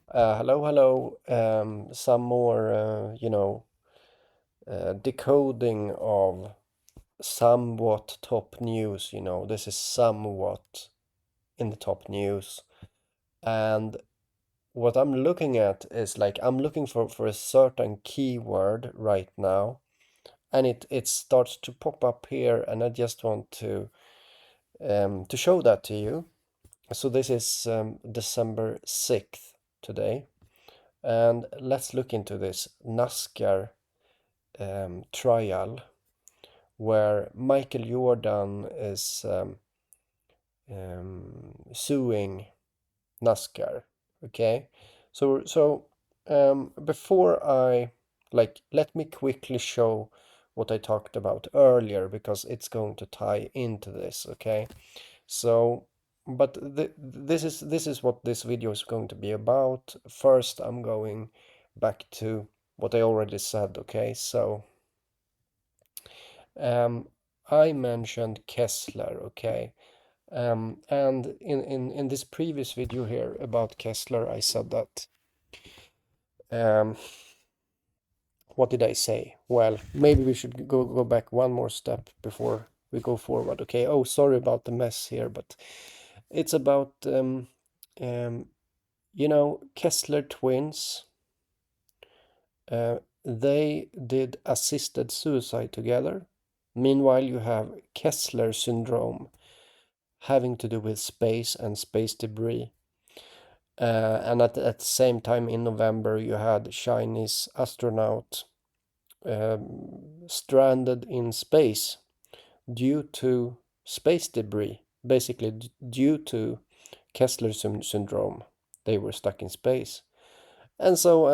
Hello. Some more, decoding of somewhat top news. This is somewhat in the top news. And what I'm looking at is like I'm looking for a certain keyword right now, and it starts to pop up here, and I just want to show that to you. So this is December 6th today, and let's look into this NASCAR trial where Michael Jordan is suing NASCAR. Okay, so before I let me quickly show what I talked about earlier because it's going to tie into this. Okay, so but this is what this video is going to be about. First, I'm going back to what I already said. Okay, so Um, I mentioned Kessler, okay? And in this previous video here about Kessler, I said that, um, what did I say? Well, maybe we should go back one more step before we go forward, okay? Oh, sorry about the mess here, but it's about, um, Kessler twins. They did assisted suicide together. Meanwhile, you have Kessler syndrome having to do with space and space debris. And at the same time in November, you had Chinese astronaut stranded in space due to space debris, basically due to Kessler syndrome. They were stuck in space. And so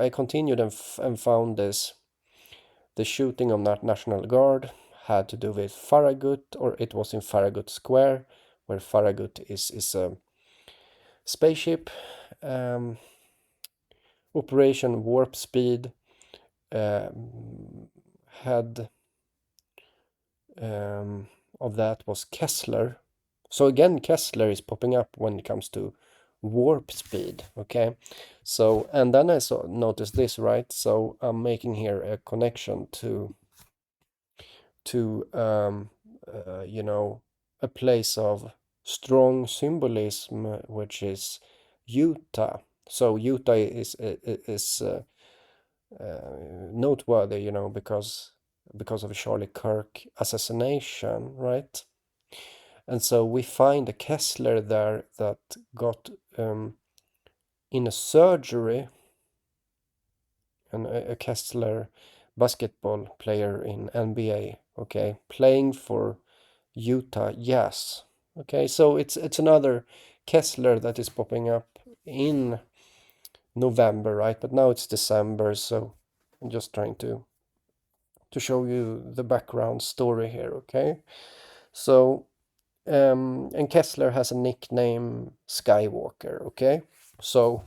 I continued and found this. The shooting of National Guard had to do with Farragut, or it was in Farragut Square, where Farragut is a spaceship. um, Operation Warp Speed head of that was Kessler. So again, Kessler is popping up when it comes to warp speed. Okay, so and then I noticed this, right? So I'm making here a connection to a place of strong symbolism, which is Utah. So Utah is noteworthy, because of Charlie Kirk assassination, right? And so we find a Kessler there that got in a surgery, and a Kessler basketball player in NBA, okay, playing for Utah Jazz. Okay, so it's another Kessler that is popping up in November, right? But now it's December, so I'm just trying to show you the background story here, okay? So, and Kessler has a nickname Skywalker, okay? So,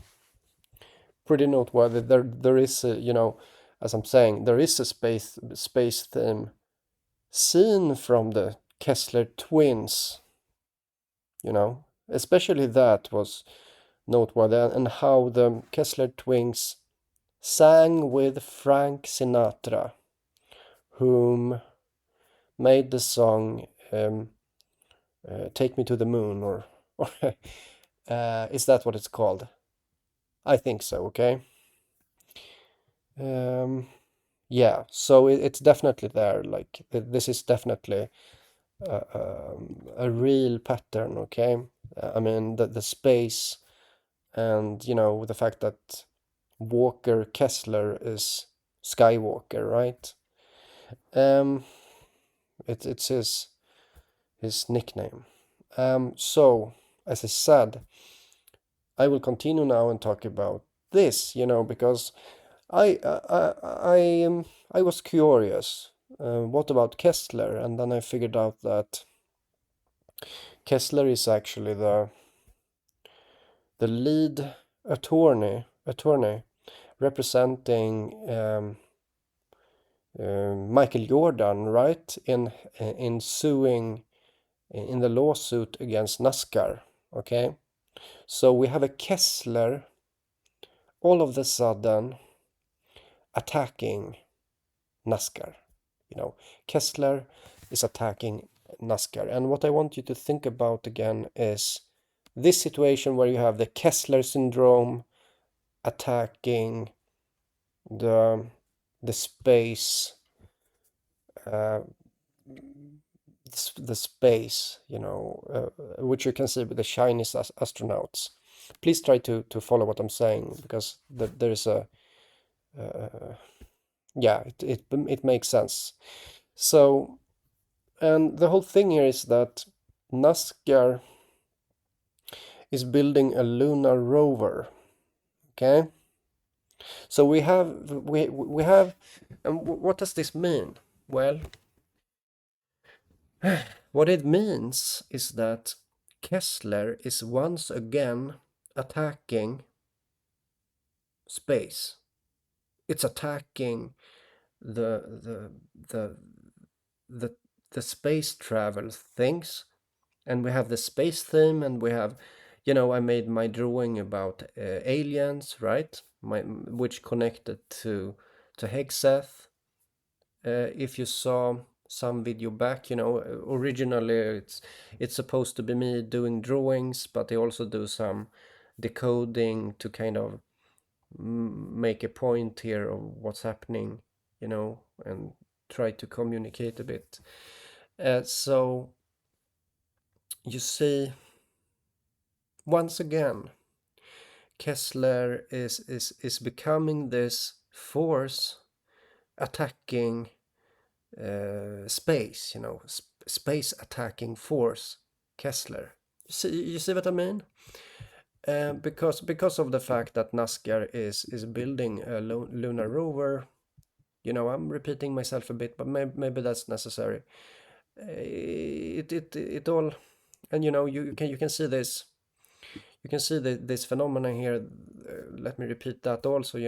pretty noteworthy. There is a, as I'm saying, there is a space theme seen from the Kessler twins, especially that was noteworthy, and how the Kessler twins sang with Frank Sinatra, whom made the song "Take Me to the Moon," or is that what it's called? I think so. Okay. Um, yeah. So it's definitely there. Like this is definitely a real pattern. Okay. I mean the space, and the fact that Walker Kessler is Skywalker, right? Um, it's his nickname. So as I said, I will continue now and talk about this, because I was curious. What about Kessler? And then I figured out that Kessler is actually the lead attorney representing Michael Jordan, right? In suing in the lawsuit against NASCAR. Okay, so we have a Kessler all of the sudden attacking NASCAR. You know, Kessler is attacking NASCAR. And what I want you to think about again is this situation where you have the Kessler syndrome attacking the the space uh, the space, which you can see with the Chinese astronauts. Please try to follow what I'm saying because there is a yeah, it makes sense. So, and the whole thing here is that NASCAR is building a lunar rover. Okay, so we have, and what does this mean? Well, what it means is that Kessler is once again attacking space. It's attacking the the the the the space travel things, and we have the space theme, and we have, I made my drawing about aliens, right? Which connected to Hegseth. If you saw some video back, originally it's supposed to be me doing drawings, but I also do some decoding to kind of make a point here of what's happening, and try to communicate a bit. So you see, once again, Kessler is becoming this force attacking space, space attacking force, Kessler. You see what I mean? Because of the fact that NASCAR is building a lunar rover, I'm repeating myself a bit, but maybe that's necessary. It all, and you can see this. You can see this phenomenon here. Let me repeat that also.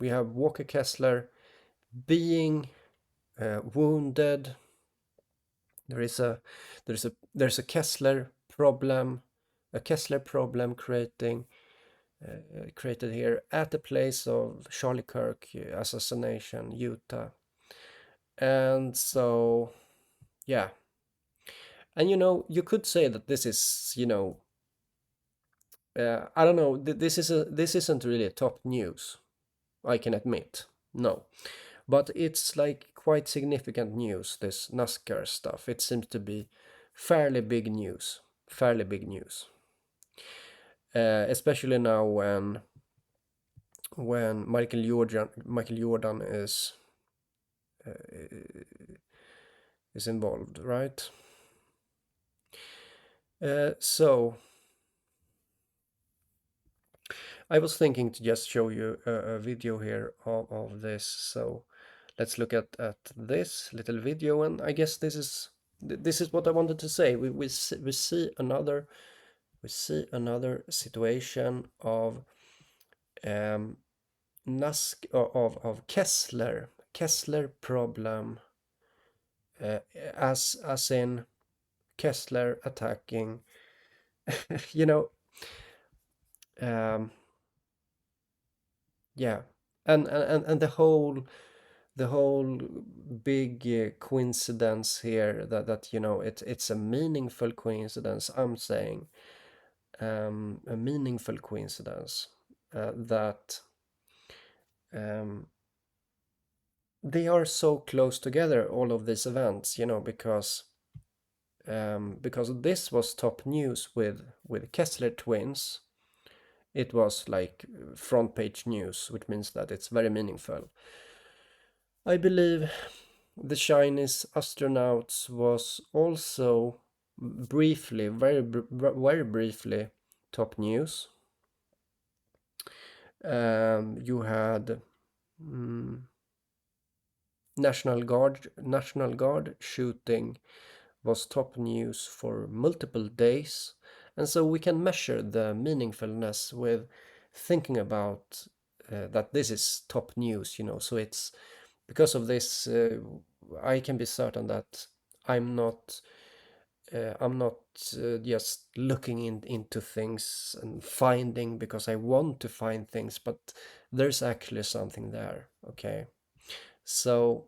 We have Walker Kessler being wounded. There's a Kessler problem, created here at the place of Charlie Kirk assassination, Utah. And so, yeah. And you could say that this is, I don't know, this isn't really top news, I can admit. No. But it's like quite significant news, this NASCAR stuff. It seems to be fairly big news. Fairly big news. Especially now when Michael Jordan is involved, right? So I was thinking to just show you a video here of this. So let's look at this little video, and I guess this is what I wanted to say. We see another situation of of Kessler problem, as in Kessler attacking, you know, um, yeah, and the whole big coincidence here, that it's a meaningful coincidence. I'm saying a meaningful coincidence, that um, they are so close together, all of these events, because this was top news with Kessler twins. It was like front page news, which means that it's very meaningful. I believe the Chinese astronauts was also briefly, very briefly, top news. You had National Guard shooting was top news for multiple days, and so we can measure the meaningfulness with thinking about that this is top news. So it's because of this, I can be certain that I'm not I'm not just looking into things and finding because I want to find things, but there's actually something there. Okay, so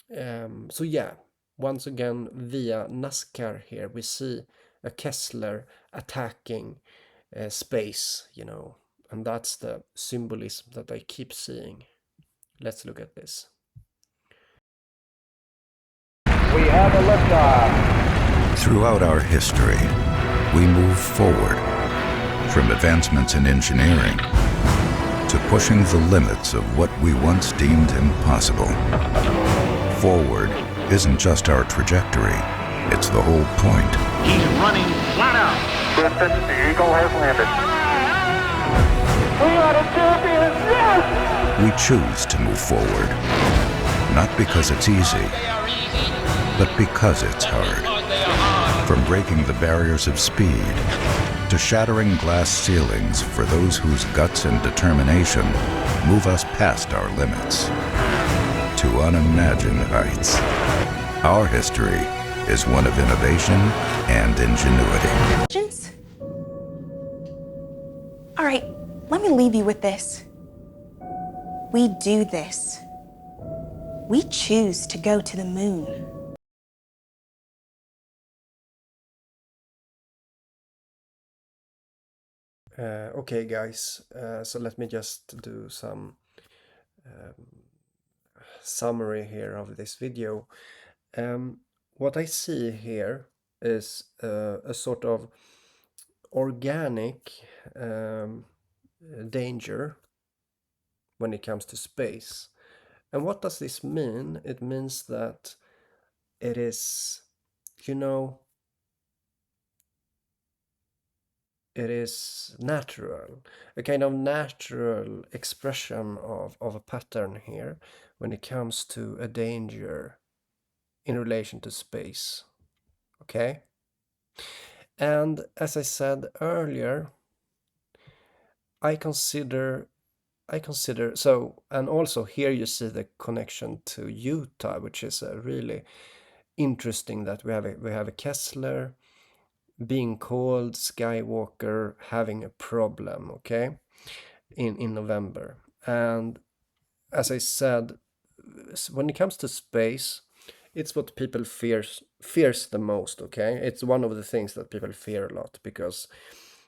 so yeah, once again via NASCAR here we see a Kessler attacking space, and that's the symbolism that I keep seeing. Let's look at this. We have a liftoff. Throughout our history, we move forward, from advancements in engineering to pushing the limits of what we once deemed impossible. Forward isn't just our trajectory, it's the whole point. He's running flat out. Houston, the Eagle has landed. We are the champions, yes! We choose to move forward, not because it's easy, but because it's hard. From breaking the barriers of speed to shattering glass ceilings for those whose guts and determination move us past our limits to unimagined heights. Our history is one of innovation and ingenuity. Questions? All right, let me leave you with this. We do this. We choose to go to the moon. Okay, guys, so let me just do some summary here of this video. What I see here is a sort of organic danger when it comes to space. And what does this mean? It means that it is, it is natural, a kind of natural expression of a pattern here when it comes to a danger in relation to space. Okay? And as I said earlier, I consider so, and also here you see the connection to Utah, which is really interesting that we have a Kessler being called Skywalker having a problem, okay, in November. And as I said, when it comes to space, it's what people fears the most, okay? It's one of the things that people fear a lot because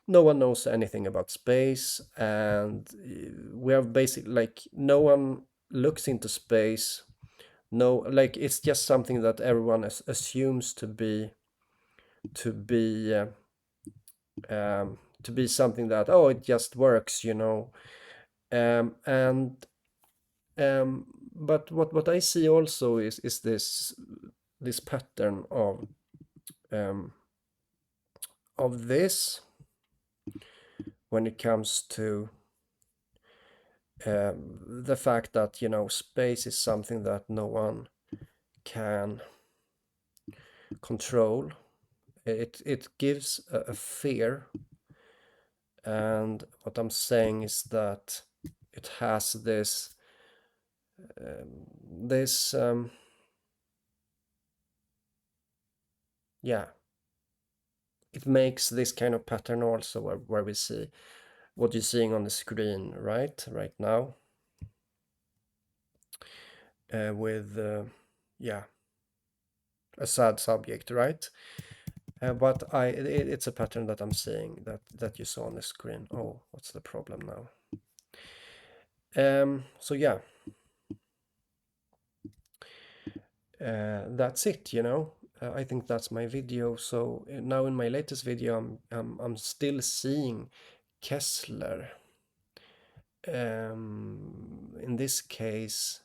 no one knows anything about space, and we have basically, like, no one looks into space. No, like, it's just something that everyone assumes to be to be something that, oh, it just works, and but what I see also is this pattern of this when it comes to the fact that space is something that no one can control. It gives a fear, and what I'm saying is that it has this yeah, it makes this kind of pattern also where we see what you're seeing on the screen right now, with yeah, a sad subject, right? But it's a pattern that I'm seeing that you saw on the screen. Oh, what's the problem now? So yeah, that's it, I think that's my video. So now in my latest video, I'm still seeing Kessler. In this case,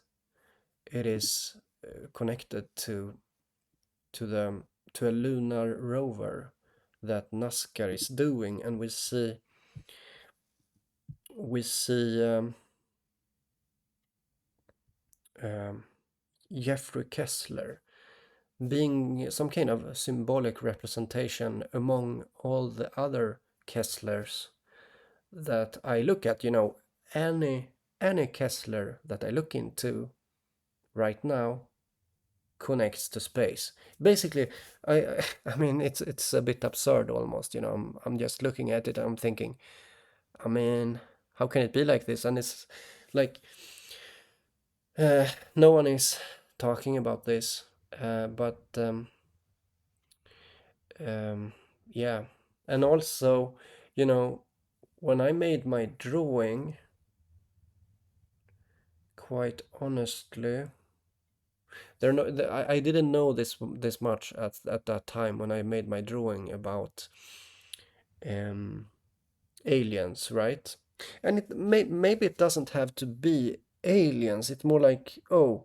it is connected to a lunar rover that NASCAR is doing, and we see Jeffrey Kessler being some kind of symbolic representation among all the other Kesslers that I look at. Any Kessler that I look into right now, connects to space. Basically, I mean, it's a bit absurd almost. I'm just looking at it and I'm thinking, I mean, how can it be like this? And it's like no one is talking about this, but yeah. And also, you know, when I made my drawing, quite honestly, I didn't know this much at that time when I made my drawing about um, aliens, right? And maybe it doesn't have to be aliens. It's more like, oh,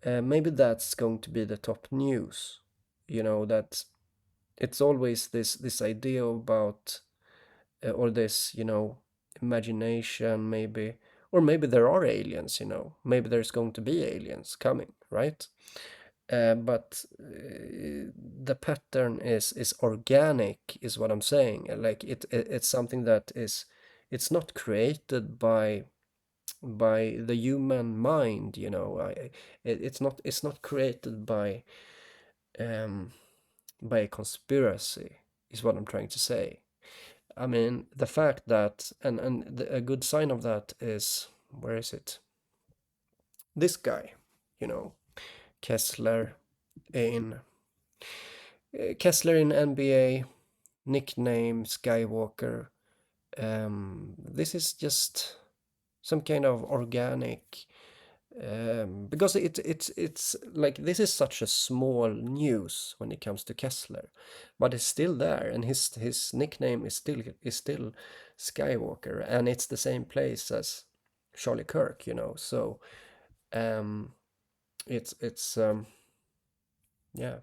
maybe that's going to be the top news. That it's always this idea about or this imagination, maybe, or maybe there are aliens. Maybe there's going to be aliens coming, right? But the pattern is organic, is what I'm saying. Like it's something that it's not created by the human mind. It's not created um, by a conspiracy, is what I'm trying to say. I mean, the fact that, a good sign of that is, where is it? This guy, you know, Kessler in Kessler in NBA, nickname Skywalker. This is just some kind of organic, because it's like, this is such a small news when it comes to Kessler, but it's still there, and his nickname is still Skywalker, and it's the same place as Charlie Kirk. So um, it's yeah.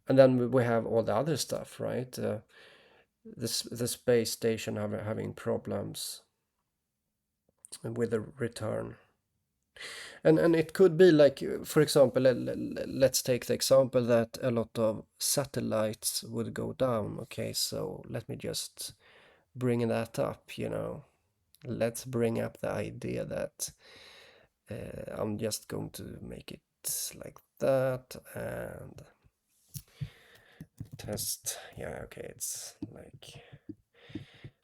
And then we have all the other stuff, right? The space station having problems with the return. And it could be like, for example, let's take the example that a lot of satellites would go down. Okay, so let me just bring that up. Let's bring up the idea that I'm just going to make it like that and test. Yeah, okay, it's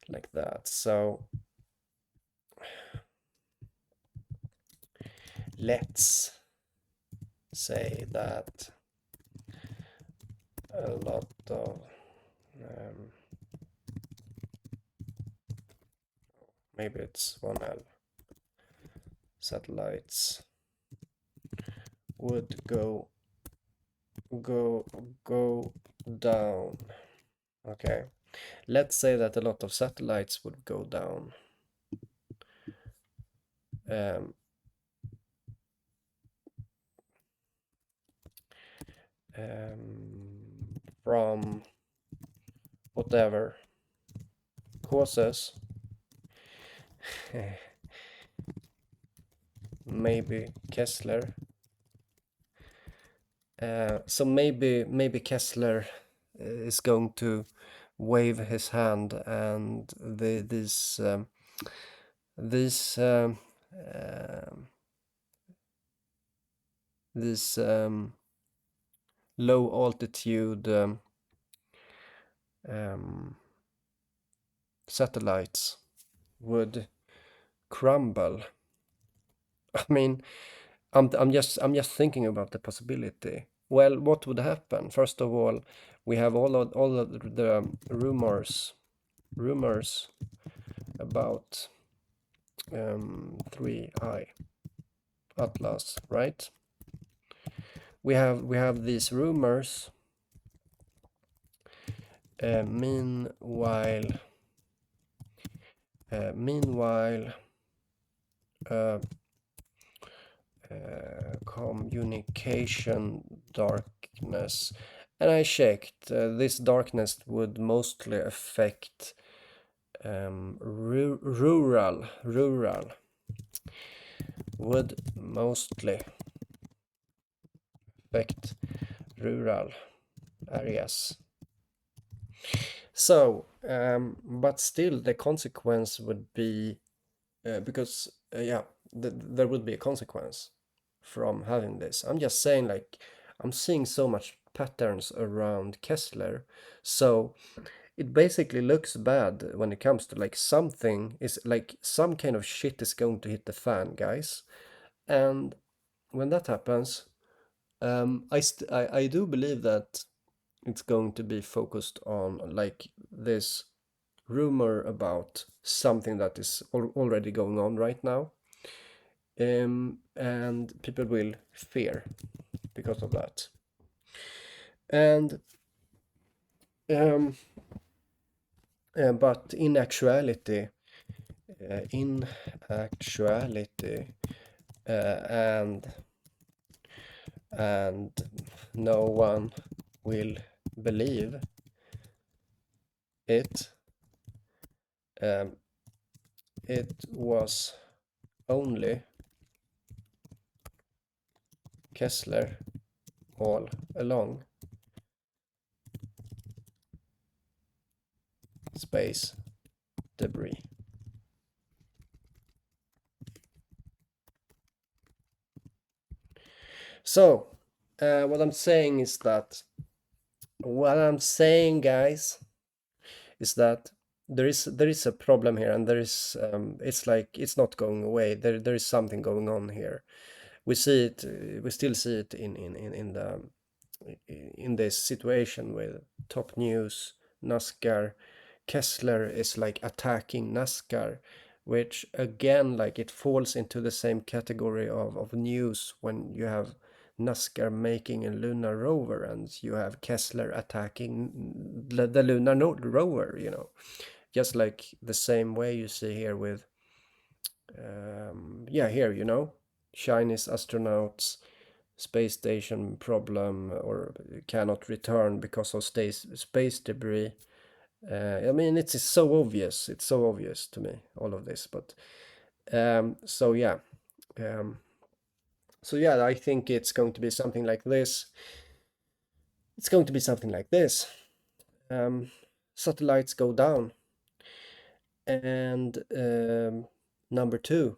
like that. So let's say that a lot of um, maybe it's 1L satellites would go down. Okay, let's say that a lot of satellites would go down. Um, from whatever causes. Maybe Kessler. So maybe Kessler is going to wave his hand, and this low altitude um, satellites would crumble. I mean, I'm just thinking about the possibility. Well, what would happen? First of all, we have all of the rumors about 3I Atlas, right? We have these rumors. Meanwhile, uh, communication darkness, and I checked. This darkness would mostly affect rural would mostly affect rural areas. So, but still, the consequence would be, because yeah, there would be a consequence. from having this. I'm just saying, like, I'm seeing so much patterns around Kessler. So it basically looks bad when it comes to like something is like some kind of shit is going to hit the fan, guys. And when that happens, I do believe that it's going to be focused on like this rumor about something that is already going on right now. And people will fear because of that. And um, but in actuality, and no one will believe it. It was only Kessler all along. Space debris. So, what I'm saying is that what I'm saying, guys, is that there is a problem here, and there is it's like it's not going away. There is something going on here. We see it. We still see it in this situation with Top News, NASCAR. Kessler is like attacking NASCAR, which again, like it falls into the same category of news when you have NASCAR making a lunar rover and you have Kessler attacking the lunar rover, just like the same way you see here with, here, Chinese astronauts, space station problem or cannot return because of space debris. I mean, it's so obvious. It's so obvious to me, all of this. But so yeah, I think it's going to be something like this. It's going to be something like this. Satellites go down, and number two,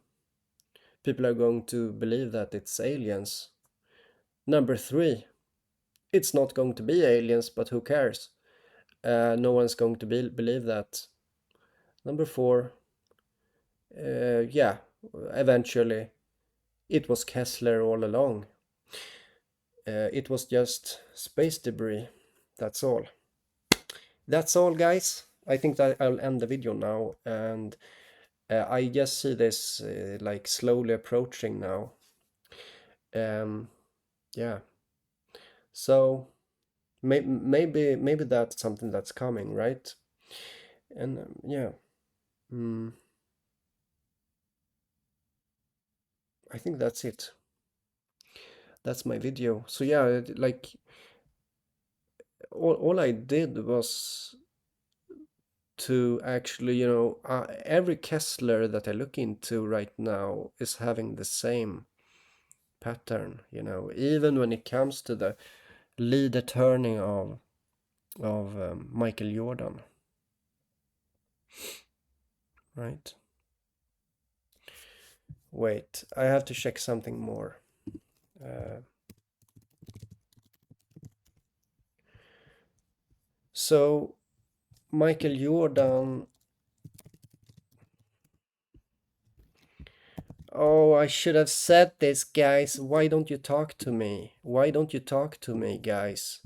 people are going to believe that it's aliens. Number three, it's not going to be aliens, but who cares? No one's going to believe that. Number four, eventually, it was Kessler all along. It was just space debris. That's all. That's all, guys. I think that I'll end the video now, and I just see this like slowly approaching now. Yeah. So maybe that's something that's coming, right? And yeah. I think that's it. That's my video. So yeah, like all I did was to actually, every Kessler that I look into right now is having the same pattern, even when it comes to the leader turning of Michael Jordan, right? Wait, I have to check something more. So Michael Jordan. Oh, I should have said this, guys. Why don't you talk to me? Why don't you talk to me, guys?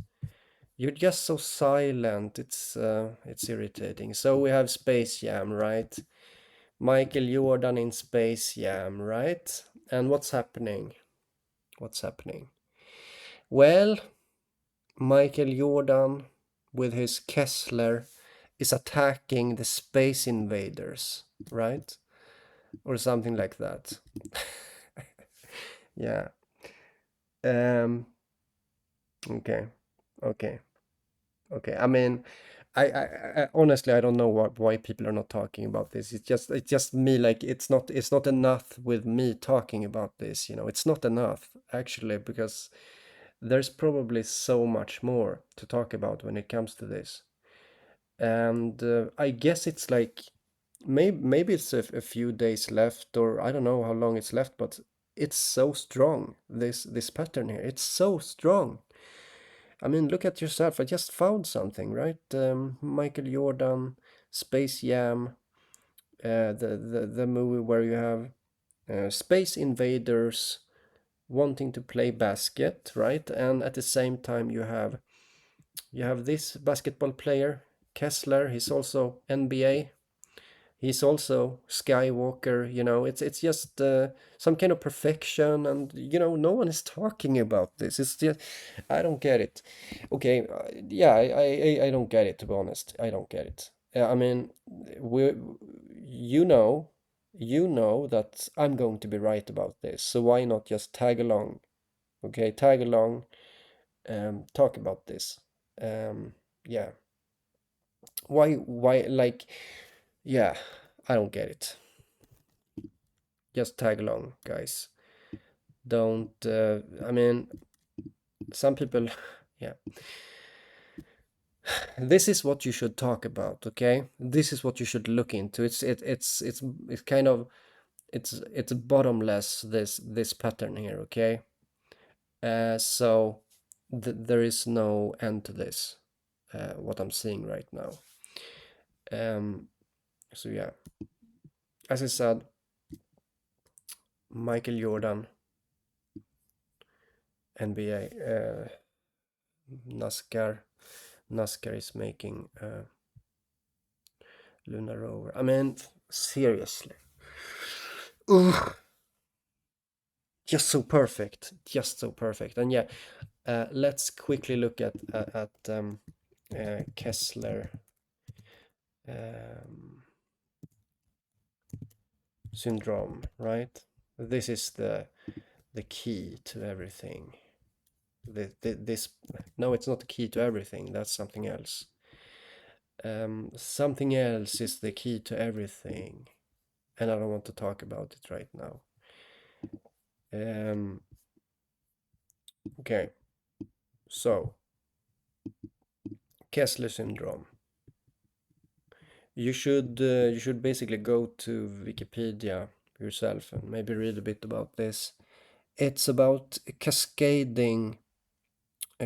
You're just so silent. It's irritating. So we have Space Jam, right? Michael Jordan in Space Jam, right? And what's happening? What's happening? Well, Michael Jordan with his Kessler is attacking the space invaders, right? Or something like that. Yeah. Okay. Okay. Okay. I mean, I honestly I don't know why people are not talking about this. It's just me, like it's not enough with me talking about this, It's not enough actually, because there's probably so much more to talk about when it comes to this. And I guess it's like maybe it's a few days left, or I don't know how long it's left, but it's so strong. This pattern here, it's so strong. I mean, look at yourself. I just found something, right? Michael Jordan, Space Jam, the movie where you have space invaders wanting to play basket, right? And at the same time you have this basketball player, Kessler. He's also NBA. He's also Skywalker. You know, it's just some kind of perfection, and you know, no one is talking about this. It's just I don't get it. Okay, yeah, I don't get it, to be honest. I don't get it. I mean, we, you know, you know that I'm going to be right about this. So why not just tag along? Okay, tag along. Talk about this. Yeah. Why? Like, yeah, I don't get it. Just tag along, guys. Don't. I mean, some people. Yeah. This is what you should talk about, okay? This is what you should look into. It's kind of it's bottomless, this pattern here, okay? So there is no end to this. What I'm seeing right now. So yeah, as I said, Michael Jordan, NBA, NASCAR, NASCAR is making lunar rover. I mean, seriously. Ugh. Just so perfect, just so perfect. And yeah, let's quickly look at Kessler syndrome, right? This is the key to everything. This no, it's not the key to everything. That's something else. Something else is the key to everything, and I don't want to talk about it right now. Okay, so Kessler syndrome. You should basically go to Wikipedia yourself and maybe read a bit about this. It's about cascading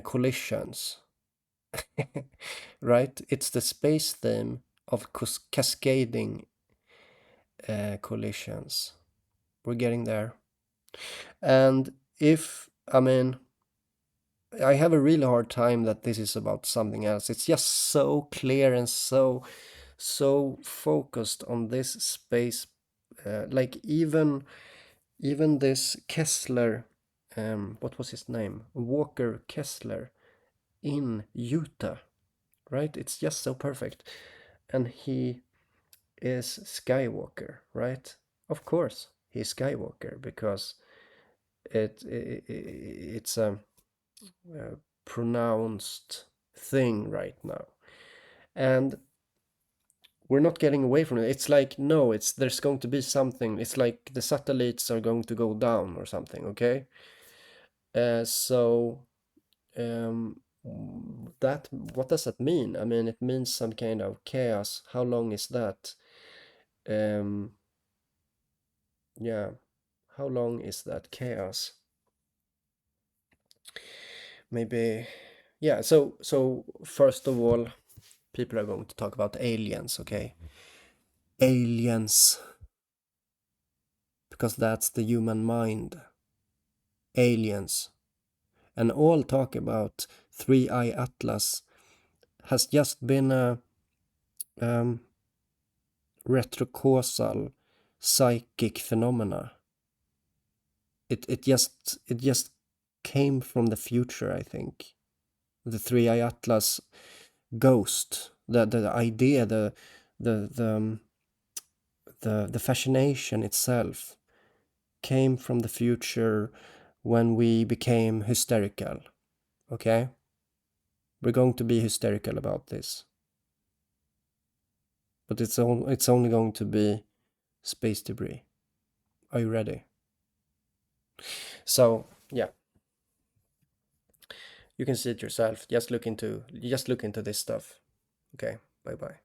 collisions, right? It's the space theme of cascading collisions. We're getting there. And if, I mean, I have a really hard time that this is about something else. It's just so clear and so focused on this space. Like even this Kessler, what was his name? Walker Kessler in Utah, right? It's just so perfect. And he is Skywalker, right? Of course, he's Skywalker because it's a pronounced thing right now. And we're not getting away from it. It's like, no, there's going to be something. It's like the satellites are going to go down or something, okay? So that, what does that mean? I mean, it means some kind of chaos. How long is that? Yeah, how long is that chaos? Maybe, yeah. So first of all, people are going to talk about aliens, okay? Aliens, because that's the human mind. Aliens, and all talk about Three-Eye Atlas has just been a retrocausal psychic phenomena. It just came from the future, I think. The Three-Eye Atlas ghost, the idea, the fascination itself came from the future when we became hysterical. Okay? We're going to be hysterical about this. But it's only going to be space debris. Are you ready? So, yeah. You can see it yourself. Just look into this stuff. Okay? Bye-bye.